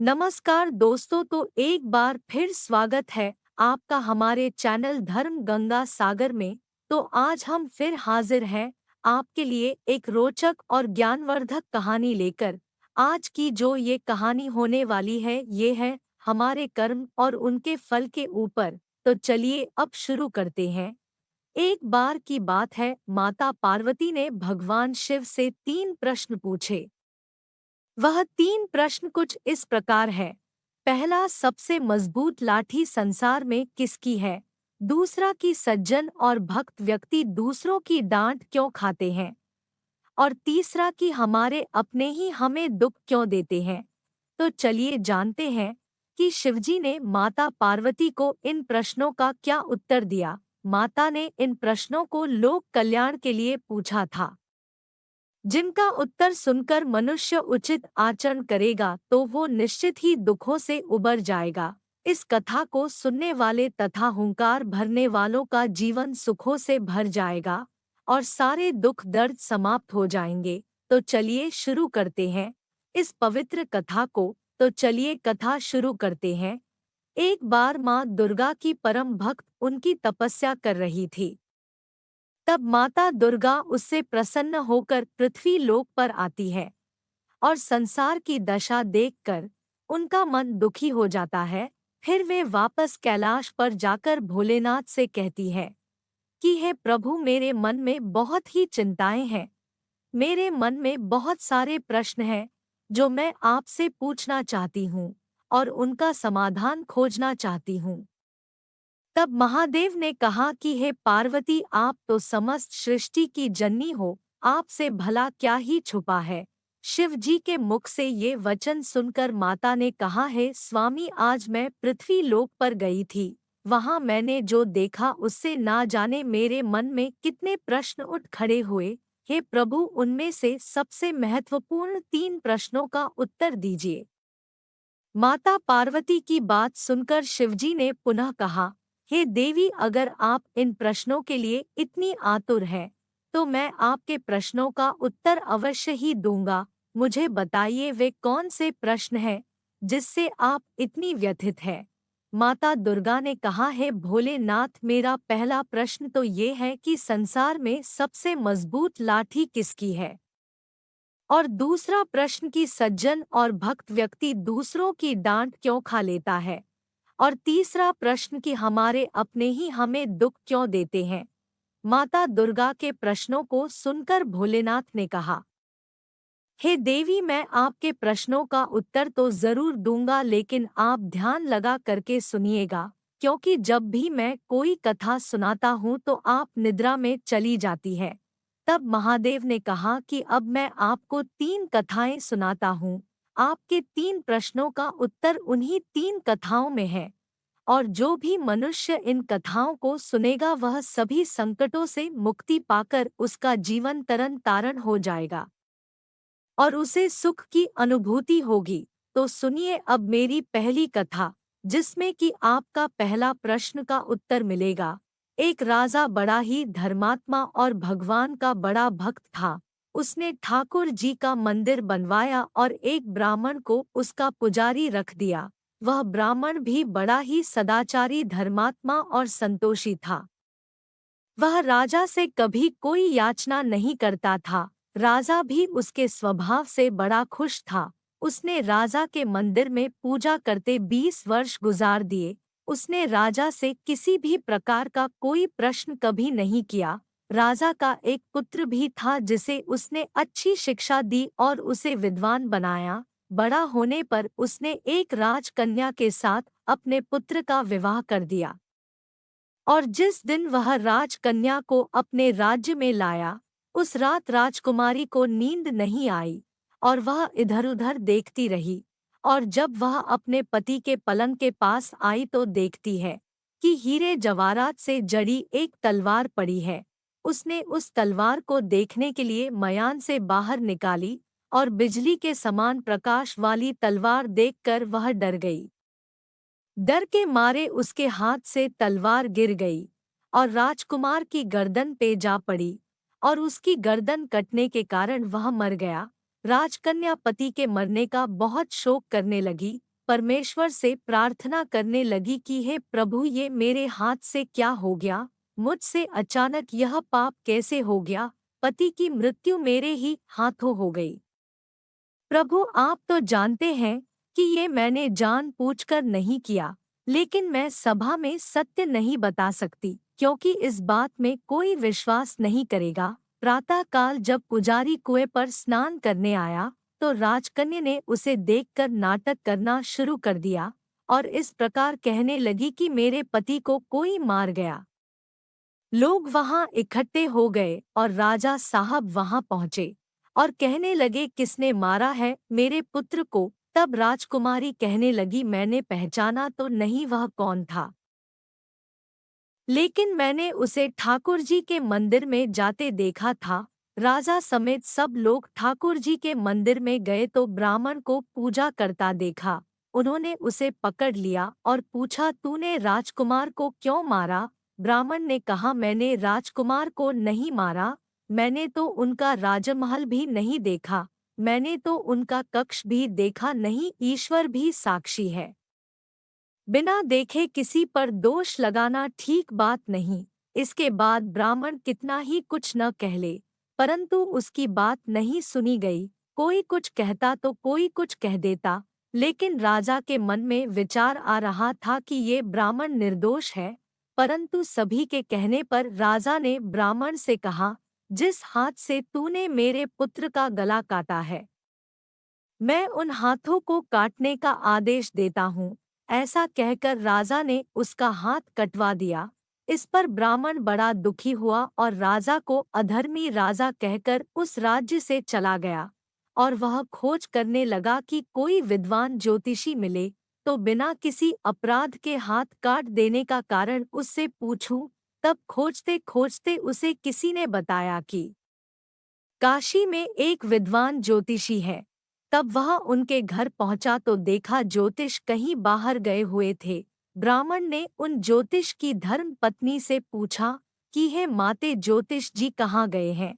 नमस्कार दोस्तों, तो एक बार फिर स्वागत है आपका हमारे चैनल धर्म गंगा सागर में। तो आज हम फिर हाजिर हैं आपके लिए एक रोचक और ज्ञानवर्धक कहानी लेकर। आज की जो ये कहानी होने वाली है ये है हमारे कर्म और उनके फल के ऊपर। तो चलिए अब शुरू करते हैं। एक बार की बात है, माता पार्वती ने भगवान शिव से 3 प्रश्न पूछे। वह 3 प्रश्न कुछ इस प्रकार है। पहला, सबसे मजबूत लाठी संसार में किसकी है? दूसरा, कि सज्जन और भक्त व्यक्ति दूसरों की डांट क्यों खाते हैं? और तीसरा, कि हमारे अपने ही हमें दुख क्यों देते हैं? तो चलिए जानते हैं कि शिवजी ने माता पार्वती को इन प्रश्नों का क्या उत्तर दिया। माता ने इन प्रश्नों को लोक कल्याण के लिए पूछा था, जिनका उत्तर सुनकर मनुष्य उचित आचरण करेगा तो वो निश्चित ही दुखों से उबर जाएगा। इस कथा को सुनने वाले तथा हुंकार भरने वालों का जीवन सुखों से भर जाएगा और सारे दुख दर्द समाप्त हो जाएंगे। तो चलिए शुरू करते हैं इस पवित्र कथा को। तो चलिए कथा शुरू करते हैं। एक बार माँ दुर्गा की परम भक्त उनकी तपस्या कर रही थी। तब माता दुर्गा उससे प्रसन्न होकर पृथ्वी लोक पर आती है और संसार की दशा देखकर उनका मन दुखी हो जाता है। फिर वे वापस कैलाश पर जाकर भोलेनाथ से कहती है कि हे प्रभु, मेरे मन में बहुत ही चिंताएं हैं। मेरे मन में बहुत सारे प्रश्न हैं जो मैं आपसे पूछना चाहती हूँ और उनका समाधान खोजना चाहती हूँ। तब महादेव ने कहा कि हे पार्वती, आप तो समस्त सृष्टि की जननी हो, आपसे भला क्या ही छुपा है। शिव जी के मुख से ये वचन सुनकर माता ने कहा, है स्वामी, आज मैं पृथ्वी लोक पर गई थी। वहां मैंने जो देखा उससे ना जाने मेरे मन में कितने प्रश्न उठ खड़े हुए। हे प्रभु, उनमें से सबसे महत्वपूर्ण 3 प्रश्नों का उत्तर दीजिए। माता पार्वती की बात सुनकर शिवजी ने पुनः कहा, हे देवी, अगर आप इन प्रश्नों के लिए इतनी आतुर हैं, तो मैं आपके प्रश्नों का उत्तर अवश्य ही दूंगा। मुझे बताइए वे कौन से प्रश्न हैं जिससे आप इतनी व्यथित हैं। माता दुर्गा ने कहा, है भोलेनाथ, मेरा पहला प्रश्न तो ये है कि संसार में सबसे मजबूत लाठी किसकी है? और दूसरा प्रश्न कि सज्जन और भक्त व्यक्ति दूसरों की डांट क्यों खा लेता है? और तीसरा प्रश्न कि हमारे अपने ही हमें दुख क्यों देते हैं? माता दुर्गा के प्रश्नों को सुनकर भोलेनाथ ने कहा, हे देवी, मैं आपके प्रश्नों का उत्तर तो जरूर दूंगा, लेकिन आप ध्यान लगा करके सुनिएगा, क्योंकि जब भी मैं कोई कथा सुनाता हूँ तो आप निद्रा में चली जाती है। तब महादेव ने कहा कि अब मैं आपको 3 कथाएं सुनाता हूँ। आपके 3 प्रश्नों का उत्तर उन्हीं 3 कथाओं में है, और जो भी मनुष्य इन कथाओं को सुनेगा वह सभी संकटों से मुक्ति पाकर उसका जीवन तरन तारण हो जाएगा और उसे सुख की अनुभूति होगी। तो सुनिए अब मेरी पहली कथा, जिसमें कि आपका पहला प्रश्न का उत्तर मिलेगा। एक राजा बड़ा ही धर्मात्मा और भगवान का बड़ा भक्त था। उसने ठाकुर जी का मंदिर बनवाया और एक ब्राह्मण को उसका पुजारी रख दिया। वह ब्राह्मण भी बड़ा ही सदाचारी, धर्मात्मा और संतोषी था। वह राजा से कभी कोई याचना नहीं करता था। राजा भी उसके स्वभाव से बड़ा खुश था। उसने राजा के मंदिर में पूजा करते 20 वर्ष गुजार दिए। उसने राजा से किसी भी प्रकार का कोई प्रश्न कभी नहीं किया। राजा का एक पुत्र भी था जिसे उसने अच्छी शिक्षा दी और उसे विद्वान बनाया। बड़ा होने पर उसने एक राजकन्या के साथ अपने पुत्र का विवाह कर दिया। और जिस दिन वह राजकन्या को अपने राज्य में लाया, उस रात राजकुमारी को नींद नहीं आई और वह इधर-उधर देखती रही। और जब वह अपने पति के पलंग के पास आई तो देखती है कि हीरे जवाहरात से जड़ी एक तलवार पड़ी है। उसने उस तलवार को देखने के लिए मयान से बाहर निकाली और बिजली के समान प्रकाश वाली तलवार देखकर वह डर गई। डर के मारे उसके हाथ से तलवार गिर गई और राजकुमार की गर्दन पे जा पड़ी और उसकी गर्दन कटने के कारण वह मर गया। राजकन्या पति के मरने का बहुत शोक करने लगी परमेश्वर से प्रार्थना करने लगी कि हे प्रभु, ये मेरे हाथ से क्या हो गया? मुझसे अचानक यह पाप कैसे हो गया? पति की मृत्यु मेरे ही हाथों हो गई। प्रभु, आप तो जानते हैं कि ये मैंने जानबूझकर नहीं किया, लेकिन मैं सभा में सत्य नहीं बता सकती, क्योंकि इस बात में कोई विश्वास नहीं करेगा। प्रातःकाल जब पुजारी कुएं पर स्नान करने आया, तो राजकन्या ने उसे देखकर नाटक करना शुरू कर दिया और इस प्रकार कहने लगी कि मेरे पति को कोई मार गया। लोग वहां इकट्ठे हो गए और राजा साहब वहां पहुंचे और कहने लगे, किसने मारा है मेरे पुत्र को? तब राजकुमारी कहने लगी, मैंने पहचाना तो नहीं वह कौन था, लेकिन मैंने उसे ठाकुर जी के मंदिर में जाते देखा था। राजा समेत सब लोग ठाकुर जी के मंदिर में गए तो ब्राह्मण को पूजा करता देखा। उन्होंने उसे पकड़ लिया और पूछा, तूने राजकुमार को क्यों मारा? ब्राह्मण ने कहा, मैंने राजकुमार को नहीं मारा, मैंने तो उनका राजमहल भी नहीं देखा, मैंने तो उनका कक्ष भी देखा नहीं, ईश्वर भी साक्षी है। बिना देखे किसी पर दोष लगाना ठीक बात नहीं। इसके बाद ब्राह्मण कितना ही कुछ न कह ले, परंतु उसकी बात नहीं सुनी गई। कोई कुछ कहता तो कोई कुछ कह देता, लेकिन राजा के मन में विचार आ रहा था कि ये ब्राह्मण निर्दोष है। परंतु सभी के कहने पर राजा ने ब्राह्मण से कहा, जिस हाथ से तूने मेरे पुत्र का गला काटा है, मैं उन हाथों को काटने का आदेश देता हूँ। ऐसा कहकर राजा ने उसका हाथ कटवा दिया। इस पर ब्राह्मण बड़ा दुखी हुआ और राजा को अधर्मी राजा कहकर उस राज्य से चला गया। और वह खोज करने लगा कि कोई विद्वान ज्योतिषी मिले तो बिना किसी अपराध के हाथ काट देने का कारण उससे पूछूं। तब खोजते खोजते उसे किसी ने बताया कि काशी में एक विद्वान ज्योतिषी है। तब वह उनके घर पहुंचा तो देखा ज्योतिष कहीं बाहर गए हुए थे। ब्राह्मण ने उन ज्योतिष की धर्म पत्नी से पूछा कि हे माते, ज्योतिष जी कहाँ गए हैं?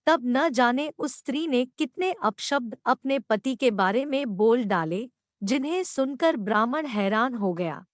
तब न जाने उस स्त्री ने कितने अपशब्द अपने पति के बारे में बोल डाले, जिन्हें सुनकर ब्राह्मण हैरान हो गया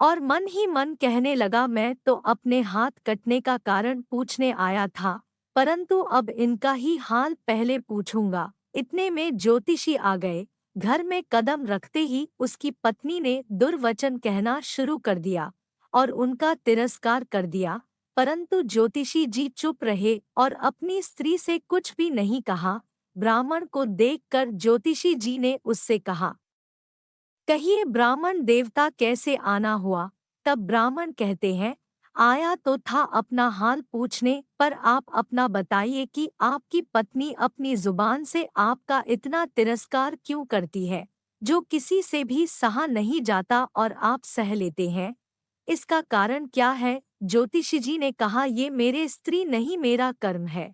और मन ही मन कहने लगा, मैं तो अपने हाथ कटने का कारण पूछने आया था, परंतु अब इनका ही हाल पहले पूछूंगा। इतने में ज्योतिषी आ गए। घर में कदम रखते ही उसकी पत्नी ने दुर्वचन कहना शुरू कर दिया और उनका तिरस्कार कर दिया, परंतु ज्योतिषी जी चुप रहे और अपनी स्त्री से कुछ भी नहीं कहा। ब्राह्मण को देखकर ज्योतिषी जी ने उससे कहा, कहिए ब्राह्मण देवता कैसे आना हुआ? तब ब्राह्मण कहते हैं, आया तो था अपना हाल पूछने, पर आप अपना बताइए कि आपकी पत्नी अपनी जुबान से आपका इतना तिरस्कार क्यों करती है, जो किसी से भी सहा नहीं जाता और आप सह लेते हैं। इसका कारण क्या है? ज्योतिषी जी ने कहा, ये मेरे स्त्री नहीं, मेरा कर्म है।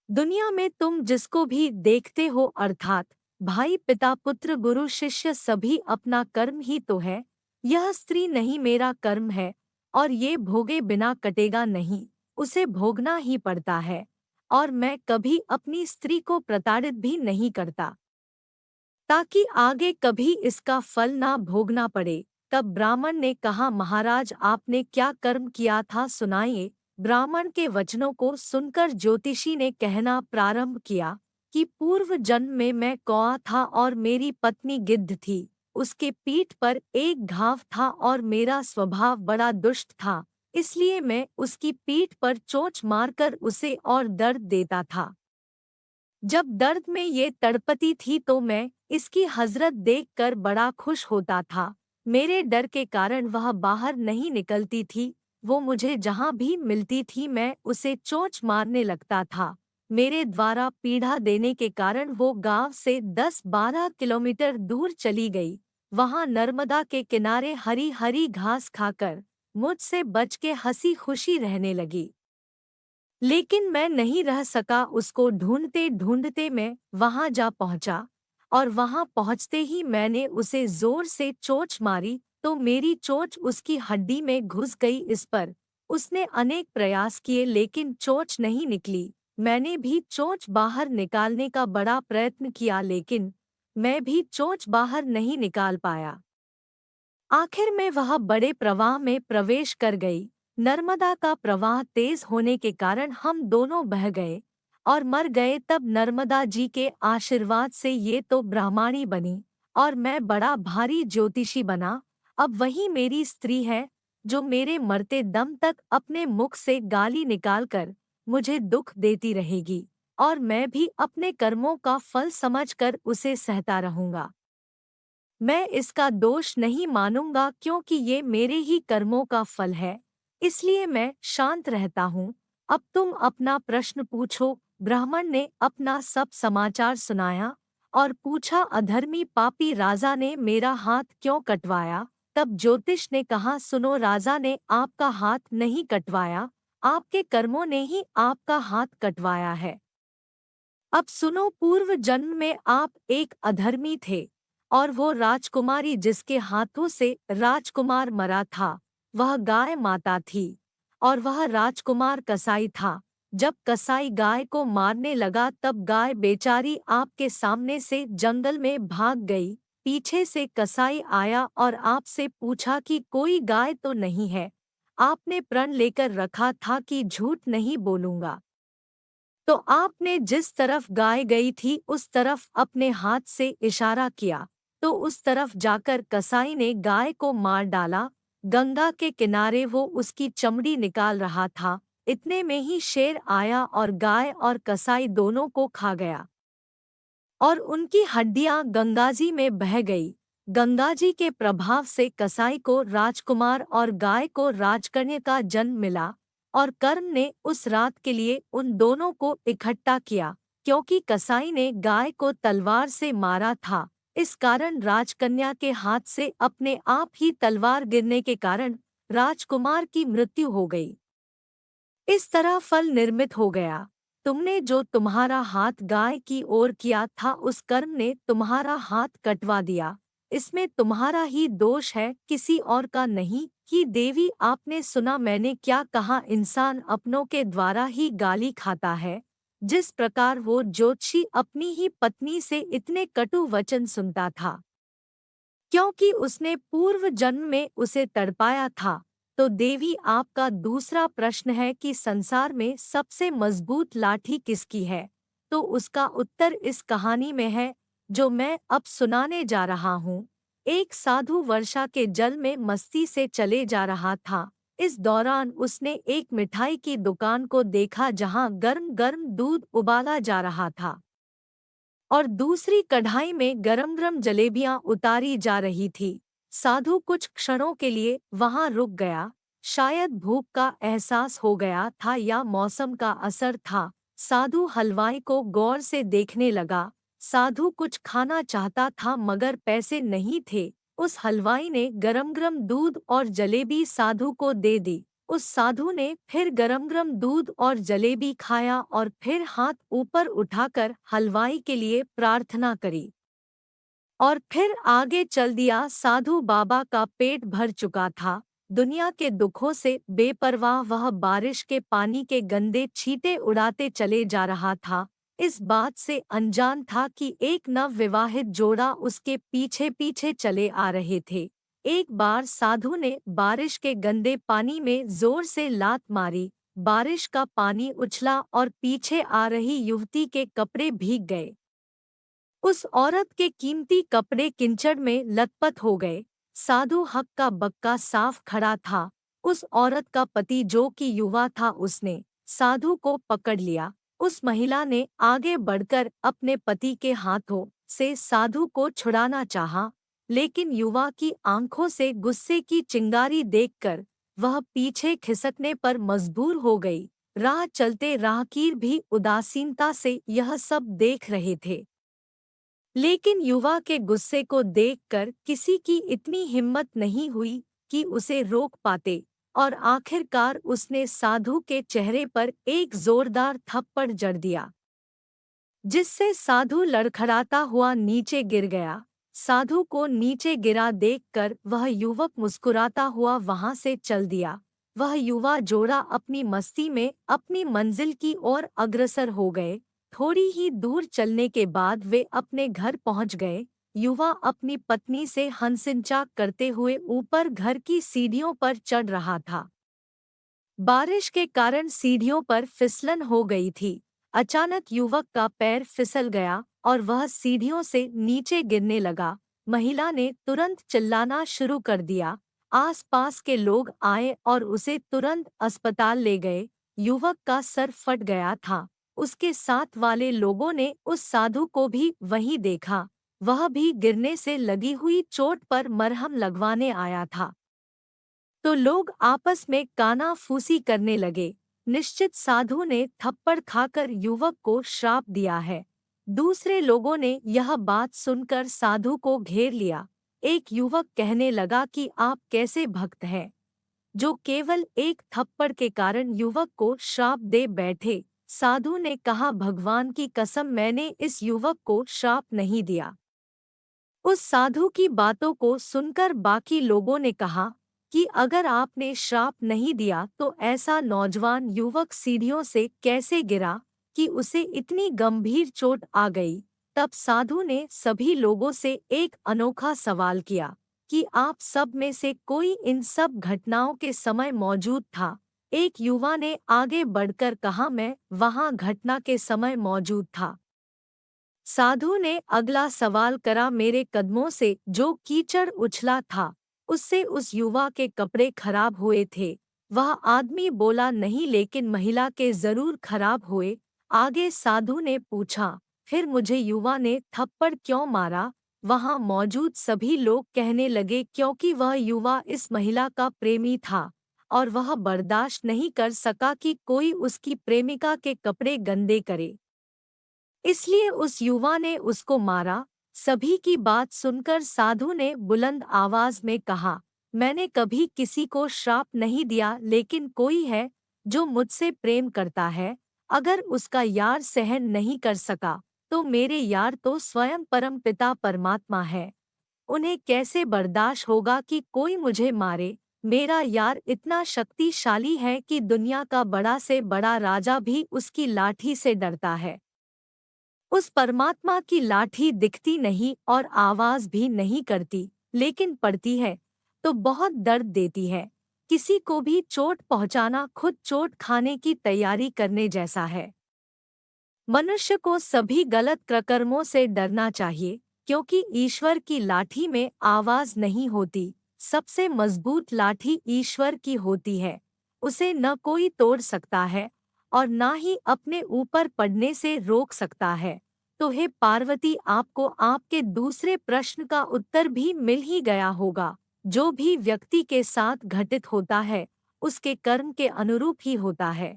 दुनिया में तुम जिसको भी देखते हो, अर्थात भाई, पिता, पुत्र, गुरु, शिष्य, सभी अपना कर्म ही तो है। यह स्त्री नहीं, मेरा कर्म है, और ये भोगे बिना कटेगा नहीं, उसे भोगना ही पड़ता है। और मैं कभी अपनी स्त्री को प्रताड़ित भी नहीं करता, ताकि आगे कभी इसका फल ना भोगना पड़े। तब ब्राह्मण ने कहा, महाराज, आपने क्या कर्म किया था, सुनाइए। ब्राह्मण के वचनों को सुनकर ज्योतिषी ने कहना प्रारंभ किया कि पूर्व जन्म में मैं कौआ था और मेरी पत्नी गिद्ध थी। उसके पीठ पर एक घाव था और मेरा स्वभाव बड़ा दुष्ट था, इसलिए मैं उसकी पीठ पर चोंच मारकर उसे और दर्द देता था। जब दर्द में ये तड़पती थी तो मैं इसकी हजरत देखकर बड़ा खुश होता था। मेरे डर के कारण वह बाहर नहीं निकलती थी। वो मुझे जहाँ भी मिलती थी मैं उसे चोंच मारने लगता था। मेरे द्वारा पीड़ा देने के कारण वो गांव से 10-12 किलोमीटर दूर चली गई। वहाँ नर्मदा के किनारे हरी हरी घास खाकर मुझसे बच के हंसी खुशी रहने लगी। लेकिन मैं नहीं रह सका, उसको ढूंढते ढूंढते मैं वहां जा पहुंचा और वहां पहुंचते ही मैंने उसे जोर से चोंच मारी तो मेरी चोंच उसकी हड्डी में घुस गई। इस पर उसने अनेक प्रयास किए लेकिन चोंच नहीं निकली। मैंने भी चोंच बाहर निकालने का बड़ा प्रयत्न किया, लेकिन मैं भी चोंच बाहर नहीं निकाल पाया। आखिर में वह बड़े प्रवाह में प्रवेश कर गई। नर्मदा का प्रवाह तेज होने के कारण हम दोनों बह गए और मर गए। तब नर्मदा जी के आशीर्वाद से ये तो ब्राह्मणी बनी और मैं बड़ा भारी ज्योतिषी बना। अब वही मेरी स्त्री है जो मेरे मरते दम तक अपने मुख से गाली निकालकर मुझे दुख देती रहेगी और मैं भी अपने कर्मों का फल समझकर उसे सहता रहूंगा। मैं इसका दोष नहीं मानूंगा क्योंकि ये मेरे ही कर्मों का फल है, इसलिए मैं शांत रहता हूँ। अब तुम अपना प्रश्न पूछो। ब्राह्मण ने अपना सब समाचार सुनाया और पूछा, अधर्मी पापी राजा ने मेरा हाथ क्यों कटवाया? तब ज्योतिष ने कहा, सुनो, राजा ने आपका हाथ नहीं कटवाया, आपके कर्मों ने ही आपका हाथ कटवाया है। अब सुनो, पूर्व जन्म में आप एक अधर्मी थे और वो राजकुमारी जिसके हाथों से राजकुमार मरा था, वह गाय माता थी और वह राजकुमार कसाई था। जब कसाई गाय को मारने लगा तब गाय बेचारी आपके सामने से जंगल में भाग गई। पीछे से कसाई आया और आपसे पूछा कि कोई गाय तो नहीं है। आपने प्रण लेकर रखा था कि झूठ नहीं बोलूंगा। तो आपने जिस तरफ गाय गई थी उस तरफ अपने हाथ से इशारा किया, तो उस तरफ जाकर कसाई ने गाय को मार डाला। गंगा के किनारे वो उसकी चमड़ी निकाल रहा था, इतने में ही शेर आया और गाय और कसाई दोनों को खा गया और उनकी हड्डियां गंगाजी में बह गई। गंगाजी के प्रभाव से कसाई को राजकुमार और गाय को राजकन्या का जन्म मिला और कर्ण ने उस रात के लिए उन दोनों को इकट्ठा किया। क्योंकि कसाई ने गाय को तलवार से मारा था, इस कारण राजकन्या के हाथ से अपने आप ही तलवार गिरने के कारण राजकुमार की मृत्यु हो गई। इस तरह फल निर्मित हो गया। तुमने जो तुम्हारा हाथ गाय की ओर किया था उस कर्म ने तुम्हारा हाथ कटवा दिया। इसमें तुम्हारा ही दोष है, किसी और का नहीं। कि देवी, आपने सुना मैंने क्या कहा, इंसान अपनों के द्वारा ही गाली खाता है। जिस प्रकार वो ज्योतिषी अपनी ही पत्नी से इतने कटु वचन सुनता था क्योंकि उसने पूर्व जन्म में उसे तड़पाया था। तो देवी, आपका दूसरा प्रश्न है कि संसार में सबसे मजबूत लाठी किसकी है, तो उसका उत्तर इस कहानी में है जो मैं अब सुनाने जा रहा हूँ। एक साधु वर्षा के जल में मस्ती से चले जा रहा था। इस दौरान उसने एक मिठाई की दुकान को देखा जहाँ गर्म गर्म दूध उबाला जा रहा था और दूसरी कढ़ाई में गरम गरम जलेबियां उतारी जा रही थी। साधु कुछ क्षणों के लिए वहां रुक गया। शायद भूख का एहसास हो गया था या मौसम का असर था। साधु हलवाई को गौर से देखने लगा। साधु कुछ खाना चाहता था मगर पैसे नहीं थे। उस हलवाई ने गरम गरम दूध और जलेबी साधु को दे दी। उस साधु ने फिर गरम गरम दूध और जलेबी खाया और फिर हाथ ऊपर उठाकर हलवाई के लिए प्रार्थना करी और फिर आगे चल दिया। साधु बाबा का पेट भर चुका था। दुनिया के दुखों से बेपरवाह वह बारिश के पानी के गंदे छींटे उड़ाते चले जा रहा था। इस बात से अनजान था कि एक नवविवाहित जोड़ा उसके पीछे पीछे चले आ रहे थे। एक बार साधु ने बारिश के गंदे पानी में जोर से लात मारी। बारिश का पानी उछला और पीछे आ रही युवती के कपड़े भीग गए। उस औरत के कीमती कपड़े कीचड़ में लथपथ हो गए। साधु हक्का बक्का साफ खड़ा था। उस औरत का पति जो कि युवा था उसने साधु को पकड़ लिया। उस महिला ने आगे बढ़कर अपने पति के हाथों से साधु को छुड़ाना चाहा, लेकिन युवा की आंखों से गुस्से की चिंगारी देखकर वह पीछे खिसकने पर मजबूर हो गई। राह चलते राहगीर भी उदासीनता से यह सब देख रहे थे, लेकिन युवा के गुस्से को देखकर किसी की इतनी हिम्मत नहीं हुई कि उसे रोक पाते और आखिरकार उसने साधु के चेहरे पर एक जोरदार थप्पड़ जड़ दिया, जिससे साधु लड़खड़ाता हुआ नीचे गिर गया। साधु को नीचे गिरा देखकर वह युवक मुस्कुराता हुआ वहां से चल दिया। वह युवा जोड़ा अपनी मस्ती में अपनी मंजिल की ओर अग्रसर हो गए। थोड़ी ही दूर चलने के बाद वे अपने घर पहुंच गए। युवा अपनी पत्नी से हंसिंचाक करते हुए ऊपर घर की सीढ़ियों पर चढ़ रहा था। बारिश के कारण सीढ़ियों पर फिसलन हो गई थी। अचानक युवक का पैर फिसल गया और वह सीढ़ियों से नीचे गिरने लगा। महिला ने तुरंत चिल्लाना शुरू कर दिया। आसपास के लोग आए और उसे तुरंत अस्पताल ले गए। युवक का सर फट गया था। उसके साथ वाले लोगों ने उस साधु को भी वहीं देखा। वह भी गिरने से लगी हुई चोट पर मरहम लगवाने आया था। तो लोग आपस में कानाफूसी करने लगे। निश्चित साधु ने थप्पड़ खाकर युवक को श्राप दिया है। दूसरे लोगों ने यह बात सुनकर साधु को घेर लिया। एक युवक कहने लगा कि आप कैसे भक्त हैं, जो केवल एक थप्पड़ के कारण युवक को श्राप दे बैठे। साधु ने कहा, भगवान की कसम, मैंने इस युवक को श्राप नहीं दिया। उस साधु की बातों को सुनकर बाकी लोगों ने कहा कि अगर आपने श्राप नहीं दिया तो ऐसा नौजवान युवक सीढ़ियों से कैसे गिरा कि उसे इतनी गंभीर चोट आ गई। तब साधु ने सभी लोगों से एक अनोखा सवाल किया कि आप सब में से कोई इन सब घटनाओं के समय मौजूद था। एक युवा ने आगे बढ़कर कहा, मैं वहां घटना के समय मौजूद था। साधु ने अगला सवाल करा, मेरे कदमों से जो कीचड़ उछला था उससे उस युवा के कपड़े खराब हुए थे। वह आदमी बोला, नहीं, लेकिन महिला के जरूर खराब हुए। आगे साधु ने पूछा, फिर मुझे युवा ने थप्पड़ क्यों मारा? वहां मौजूद सभी लोग कहने लगे, क्योंकि वह युवा इस महिला का प्रेमी था और वह बर्दाश्त नहीं कर सका कि कोई उसकी प्रेमिका के कपड़े गंदे करे, इसलिए उस युवा ने उसको मारा। सभी की बात सुनकर साधु ने बुलंद आवाज में कहा, मैंने कभी किसी को श्राप नहीं दिया, लेकिन कोई है जो मुझसे प्रेम करता है। अगर उसका यार सहन नहीं कर सका तो मेरे यार तो स्वयं परम पिता परमात्मा है। उन्हें कैसे बर्दाश्त होगा कि कोई मुझे मारे? मेरा यार इतना शक्तिशाली है कि दुनिया का बड़ा से बड़ा राजा भी उसकी लाठी से डरता है। उस परमात्मा की लाठी दिखती नहीं और आवाज भी नहीं करती, लेकिन पड़ती है तो बहुत दर्द देती है। किसी को भी चोट पहुंचाना खुद चोट खाने की तैयारी करने जैसा है। मनुष्य को सभी गलत कर्मों से डरना चाहिए, क्योंकि ईश्वर की लाठी में आवाज नहीं होती। सबसे मजबूत लाठी ईश्वर की होती है। उसे न कोई तोड़ सकता है और ना ही अपने ऊपर पड़ने से रोक सकता है। तो हे पार्वती, आपको आपके दूसरे प्रश्न का उत्तर भी मिल ही गया होगा। जो भी व्यक्ति के साथ घटित होता है उसके कर्म के अनुरूप ही होता है।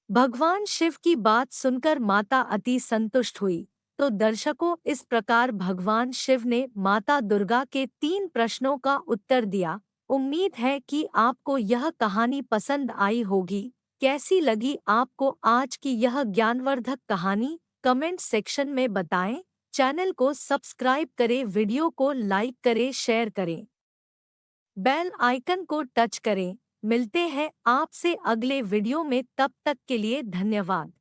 भगवान शिव की बात सुनकर माता अति संतुष्ट हुई। तो दर्शकों, इस प्रकार भगवान शिव ने माता दुर्गा के 3 प्रश्नों का उत्तर दिया। उम्मीद है कि आपको यह कहानी पसंद आई होगी। कैसी लगी आपको आज की यह ज्ञानवर्धक कहानी? कमेंट सेक्शन में बताएं। चैनल को सब्सक्राइब करें, वीडियो को लाइक करें, शेयर करें, बेल आइकन को टच करें। मिलते हैं आपसे अगले वीडियो में, तब तक के लिए धन्यवाद।